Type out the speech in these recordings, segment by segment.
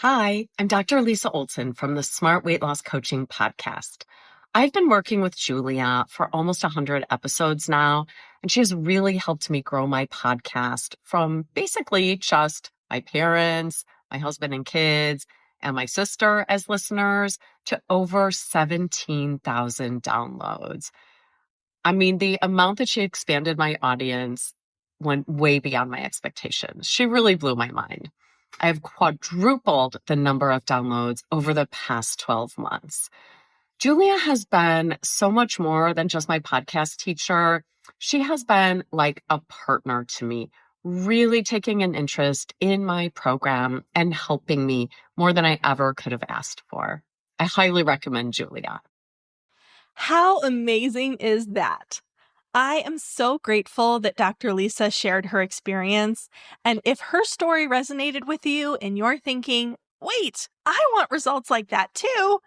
Hi, I'm Dr. Lisa Olson from the Smart Weight Loss Coaching Podcast. I've been working with Julia for almost 100 episodes now, and she has really helped me grow my podcast from basically just my parents, my husband and kids, and my sister as listeners to over 17,000 downloads. I mean, the amount that she expanded my audience went way beyond my expectations. She really blew my mind. I have quadrupled the number of downloads over the past 12 months. Julia has been so much more than just my podcast teacher. She has been like a partner to me, really taking an interest in my program and helping me more than I ever could have asked for. I highly recommend Julia. How amazing is that? I am so grateful that Dr. Lisa shared her experience. And if her story resonated with you and you're thinking, wait, I want results like that too,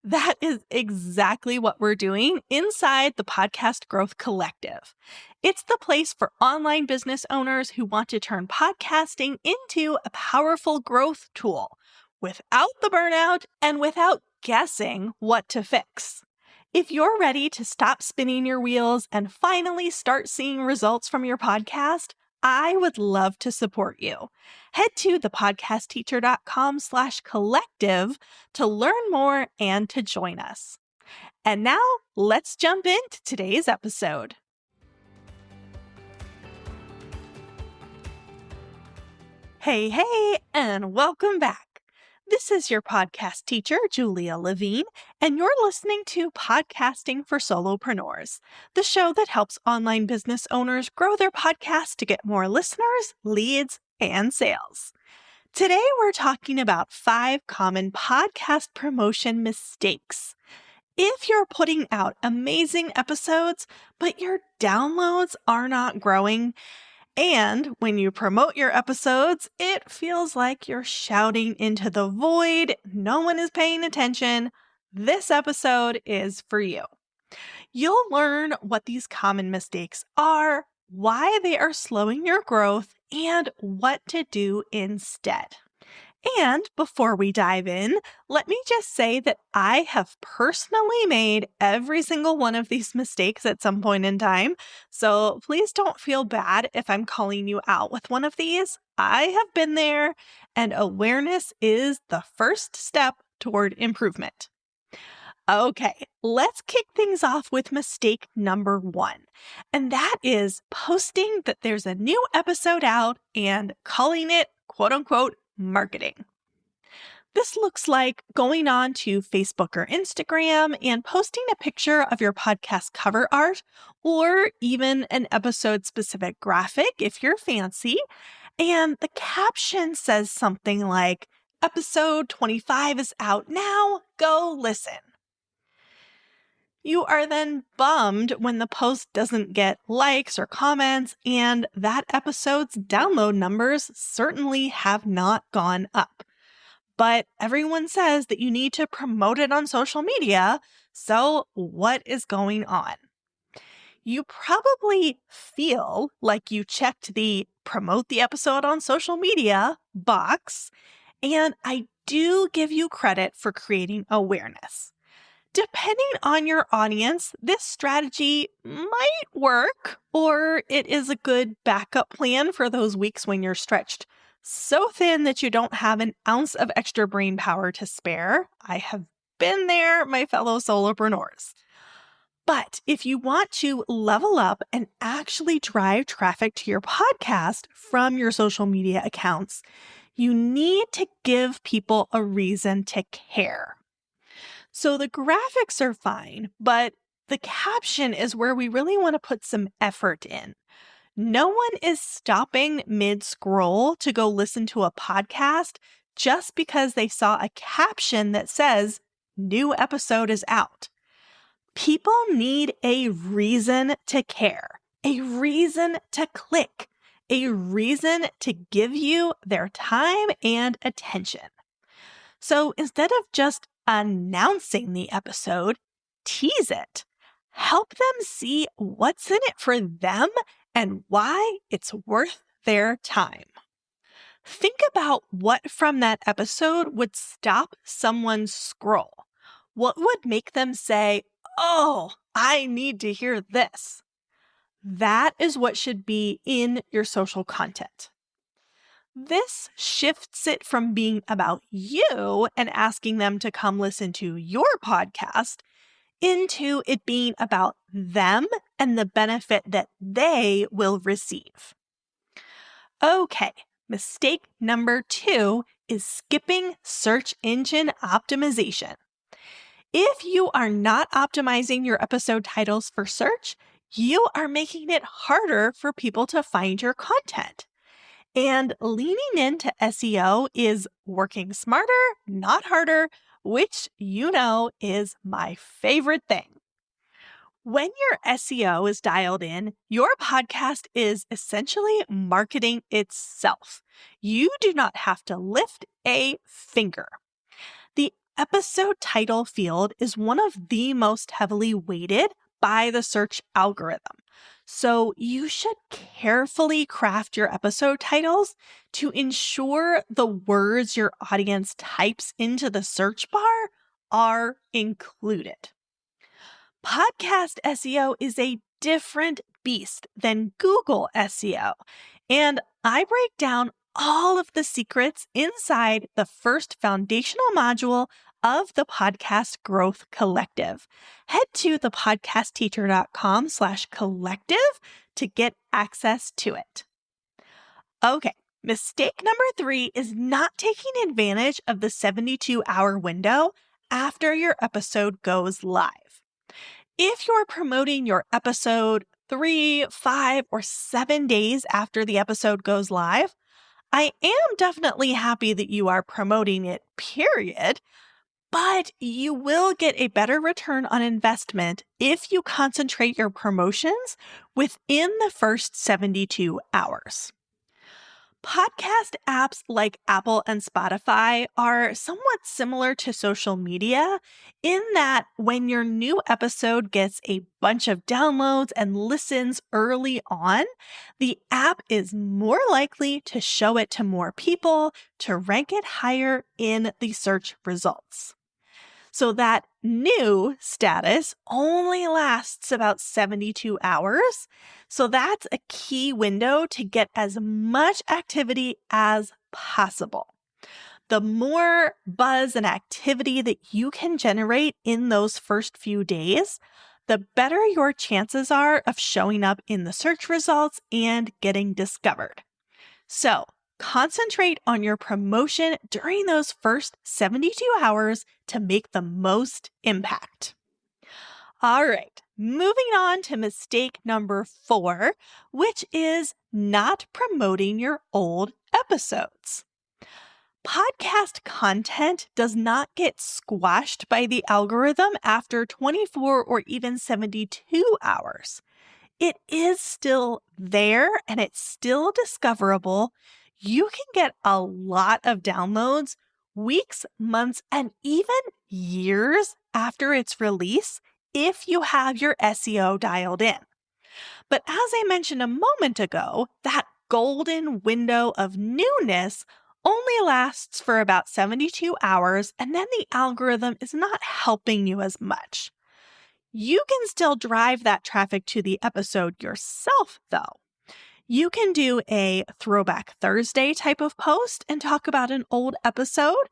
that is exactly what we're doing inside the Podcast Growth Collective. It's the place for online business owners who want to turn podcasting into a powerful growth tool without the burnout and without guessing what to fix. If you're ready to stop spinning your wheels and finally start seeing results from your podcast, I would love to support you. Head to thepodcastteacher.com/collective to learn more and to join us. And now let's jump into today's episode. Hey, and welcome back. This is your podcast teacher, Julia Levine, and you're listening to Podcasting for Solopreneurs, the show that helps online business owners grow their podcasts to get more listeners, leads, and sales. Today, we're talking about 5 common podcast promotion mistakes. If you're putting out amazing episodes, but your downloads are not growing, and when you promote your episodes, it feels like you're shouting into the void. No one is paying attention. This episode is for you. You'll learn what these common mistakes are, why they are slowing your growth, and what to do instead. And before we dive in, let me just say that I have personally made every single one of these mistakes at some point in time. So please don't feel bad if I'm calling you out with one of these. I have been there, and awareness is the first step toward improvement. Okay, let's kick things off with mistake number 1. And that is posting that there's a new episode out and calling it quote unquote marketing. This looks like going on to Facebook or Instagram and posting a picture of your podcast cover art or even an episode specific graphic if you're fancy. And the caption says something like, "Episode 25 is out now, go listen." You are then bummed when the post doesn't get likes or comments, and that episode's download numbers certainly have not gone up. But everyone says that you need to promote it on social media, so what is going on? You probably feel like you checked the promote the episode on social media box, and I do give you credit for creating awareness. Depending on your audience, this strategy might work, or it is a good backup plan for those weeks when you're stretched so thin that you don't have an ounce of extra brain power to spare. I have been there, my fellow solopreneurs. But if you want to level up and actually drive traffic to your podcast from your social media accounts, you need to give people a reason to care. So the graphics are fine, but the caption is where we really want to put some effort in. No one is stopping mid-scroll to go listen to a podcast just because they saw a caption that says, "New episode is out." People need a reason to care, a reason to click, a reason to give you their time and attention. So instead of just announcing the episode, tease it. Help them see what's in it for them and why it's worth their time. Think about what from that episode would stop someone's scroll. What would make them say, "Oh, I need to hear this"? That is what should be in your social content. This shifts it from being about you and asking them to come listen to your podcast into it being about them and the benefit that they will receive. Okay, mistake number 2 is skipping search engine optimization. If you are not optimizing your episode titles for search, you are making it harder for people to find your content. And leaning into SEO is working smarter, not harder, which you know is my favorite thing. When your SEO is dialed in, your podcast is essentially marketing itself. You do not have to lift a finger. The episode title field is one of the most heavily weighted by the search algorithm. So you should carefully craft your episode titles to ensure the words your audience types into the search bar are included. Podcast SEO is a different beast than Google SEO, and I break down all of the secrets inside the first foundational module of the Podcast Growth Collective. Head to thepodcastteacher.com/collective to get access to it. Okay, mistake number 3 is not taking advantage of the 72-hour window after your episode goes live. If you're promoting your episode 3, 5, or 7 days after the episode goes live, I am definitely happy that you are promoting it, period. But you will get a better return on investment if you concentrate your promotions within the first 72 hours. Podcast apps like Apple and Spotify are somewhat similar to social media in that when your new episode gets a bunch of downloads and listens early on, the app is more likely to show it to more people to rank it higher in the search results. So that new status only lasts about 72 hours. So that's a key window to get as much activity as possible. The more buzz and activity that you can generate in those first few days, the better your chances are of showing up in the search results and getting discovered. So, concentrate on your promotion during those first 72 hours to make the most impact. All right, moving on to mistake number 4, which is not promoting your old episodes. Podcast content does not get squashed by the algorithm after 24 or even 72 hours. It is still there and it's still discoverable. You can get a lot of downloads weeks, months, and even years after its release if you have your SEO dialed in. But as I mentioned a moment ago, that golden window of newness only lasts for about 72 hours, and then the algorithm is not helping you as much. You can still drive that traffic to the episode yourself, though. You can do a Throwback Thursday type of post and talk about an old episode.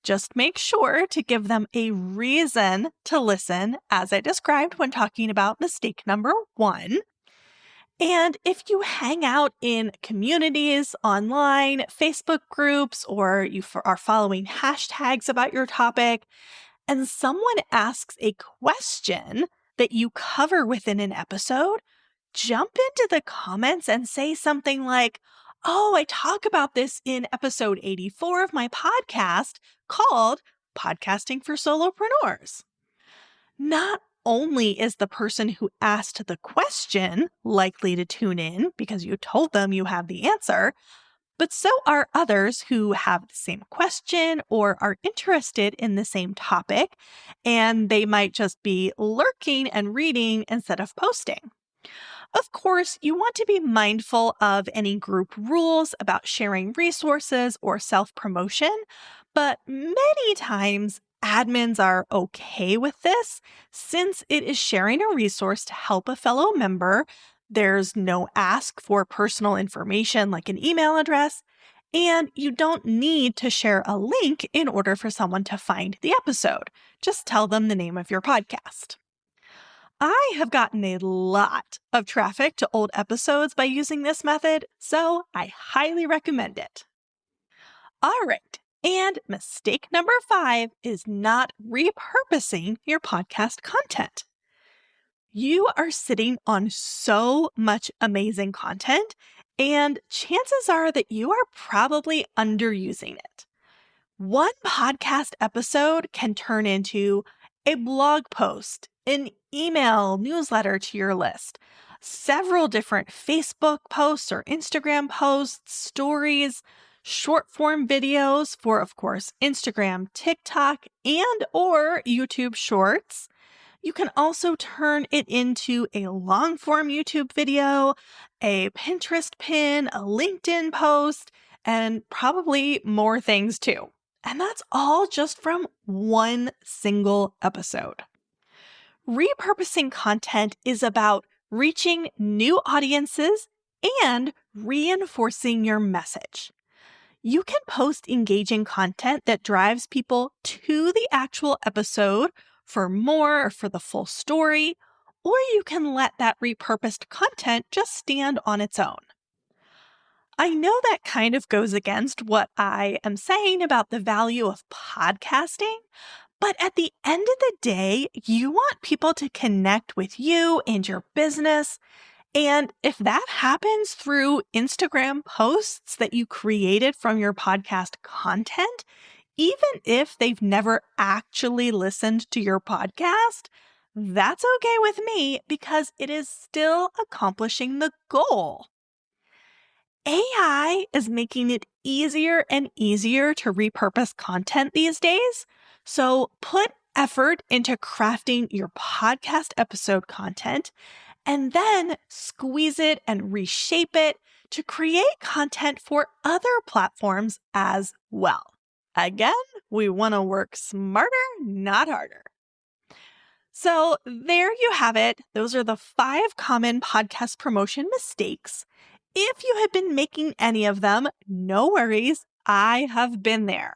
Just make sure to give them a reason to listen, as I described when talking about mistake number 1. And if you hang out in communities online, Facebook groups, or you are following hashtags about your topic, and someone asks a question that you cover within an episode, jump into the comments and say something like, "Oh, I talk about this in episode 84 of my podcast called Podcasting for Solopreneurs." Not only is the person who asked the question likely to tune in because you told them you have the answer, but so are others who have the same question or are interested in the same topic, and they might just be lurking and reading instead of posting. Of course, you want to be mindful of any group rules about sharing resources or self-promotion, but many times admins are okay with this since it is sharing a resource to help a fellow member. There's no ask for personal information like an email address, and you don't need to share a link in order for someone to find the episode. Just tell them the name of your podcast. I have gotten a lot of traffic to old episodes by using this method, so I highly recommend it. All right, and mistake number 5 is not repurposing your podcast content. You are sitting on so much amazing content, and chances are that you are probably underusing it. One podcast episode can turn into a blog post, an email newsletter to your list, several different Facebook posts or Instagram posts, stories, short form videos for, of course, Instagram, TikTok, and or YouTube Shorts. You can also turn it into a long form YouTube video, a Pinterest pin, a LinkedIn post, and probably more things too. And that's all just from one single episode. Repurposing content is about reaching new audiences and reinforcing your message. You can post engaging content that drives people to the actual episode for more or for the full story, or you can let that repurposed content just stand on its own. I know that kind of goes against what I am saying about the value of podcasting, but at the end of the day, you want people to connect with you and your business. And if that happens through Instagram posts that you created from your podcast content, even if they've never actually listened to your podcast, that's okay with me because it is still accomplishing the goal. AI is making it easier and easier to repurpose content these days. So put effort into crafting your podcast episode content and then squeeze it and reshape it to create content for other platforms as well. Again, we want to work smarter, not harder. So there you have it. Those are the 5 common podcast promotion mistakes. If you have been making any of them, no worries. I have been there.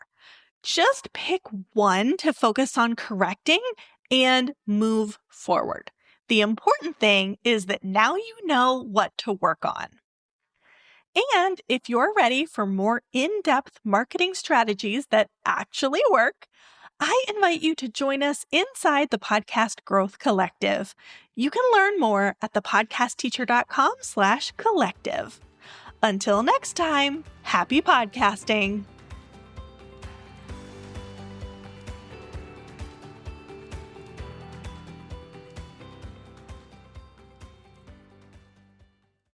Just pick one to focus on correcting and move forward. The important thing is that now you know what to work on. And if you're ready for more in-depth marketing strategies that actually work, I invite you to join us inside the Podcast Growth Collective. You can learn more at thepodcastteacher.com/collective. Until next time, happy podcasting.